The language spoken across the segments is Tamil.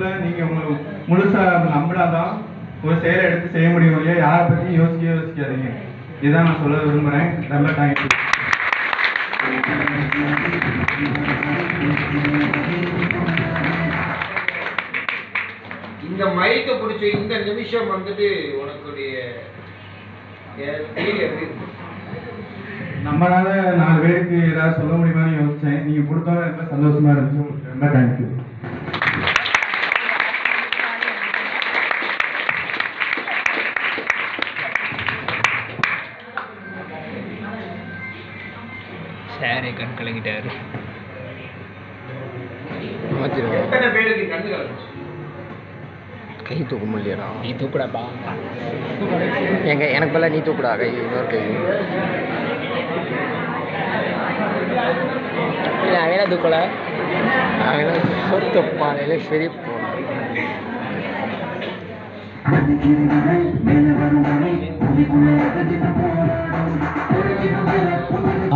லைஃப்ல நீங்க உங்களை முழுசா நம்பினாதான் ஒரு செயலை எடுத்து செய்ய முடியும் இல்லையா? யாரை பற்றியும் யோசிக்காதீங்க. இதுதான் நான் சொல்ல விரும்புகிறேன். ரொம்ப தேங்க்யூ. இந்த மைக்க பிடிச்ச இந்த நிமிஷம் வந்துட்டு உனக்குடைய நம்மளால 4 பேருக்கு ஏதாவது சொல்ல முடியுமான்னு யோசிச்சேன். நீங்க கொடுத்தோம் ரொம்ப சந்தோஷமா இருந்துச்சு. ரொம்ப தேங்க்யூ. சாரே கண் கலங்கிட்டாரு. எத்தனை பேருக்கு கண்ணு கலந்துச்சு? கை தூக்க முடியலடா. நீ தூக்குடாப்பா. எங்க எனக்கு பதிலாக நீ தூக்குடா கை. இன்னொரு கை இல்லை அவனா தூக்கல. அவன் சொத்து பாலையில சரி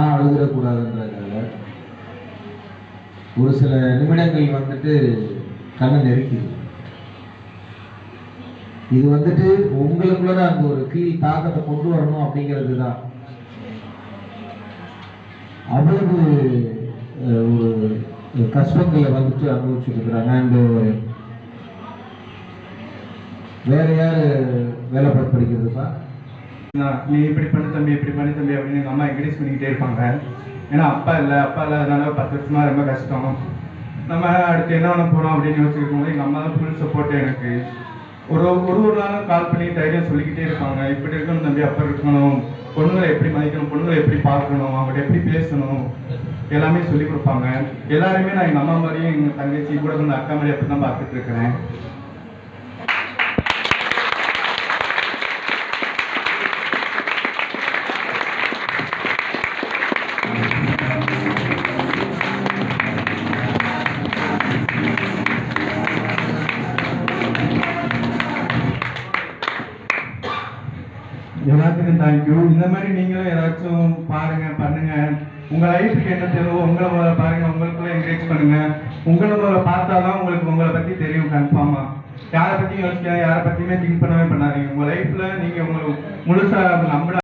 அழுதுடக்கூடாதுன்றதுனால ஒரு சில நிமிடங்கள் வந்துட்டு கண்ணை நெருக்கிது. இது வந்துட்டு உங்களுக்குள்ளதான் அந்த ஒரு ஃபீல் தாக்கத்தை கொண்டு வரணும் அப்படிங்கிறது தான். அவ்வளவு ஒரு கஷ்டங்களை வந்துட்டு அனுபவிச்சுட்டு இருக்கிறாங்க. அண்ட் வேற யாரு வேலை பார்த்து படிக்கிறதுப்பா? நீ இப்படி பண்ணு தம்பி, இப்படி பண்ணு தம்பி அப்படின்னு எங்கள் அம்மா என்கரேஜ் பண்ணிக்கிட்டே இருப்பாங்க. ஏன்னா அப்பா இல்லாதனால 10 வருஷமா ரொம்ப கஷ்டம். நம்ம அடுத்து என்ன பண்ண போகிறோம் அப்படின்னு யோசிச்சிருக்கும் போது எங்கள் அம்மா தான் ஃபுல் சப்போர்ட்டு எனக்கு. ஒரு நாளும் கால் பண்ணி தைரியம் சொல்லிக்கிட்டே இருப்பாங்க. இப்படி இருக்கணும் தம்பி, அப்போ இருக்கணும், பொண்ணுங்களை எப்படி மதிக்கணும், பொண்ணுங்களை எப்படி பார்க்கணும், அவங்கள்ட்ட எப்படி பேசணும், எல்லாமே சொல்லி கொடுப்பாங்க. எல்லாருமே நான் எங்கள் அம்மா மாதிரியும் எங்கள் தங்கச்சி கூட இருந்த அக்கா மாதிரி அப்படி தான் பார்த்துட்டு இருக்கிறேன். எல்லாத்துக்கும் தேங்க்யூ. இந்த மாதிரி நீங்களும் ஏதாச்சும் பாருங்க, பண்ணுங்க. உங்க லைஃபுக்கு என்ன தேவை உங்களை முதல்ல பாருங்க, உங்களுக்குள்ள என்கரேஜ் பண்ணுங்க. உங்களை முதல்ல பார்த்தாதான் உங்களுக்கு உங்களை பத்தி தெரியும். கன்ஃபார்மா யாரை பத்தியும் யோசிக்க, யாரை பத்தியுமே திங்க் பண்ணவே பண்ணாதீங்க. உங்க லைஃப்ல நீங்க உங்களை முழுசா நம்ப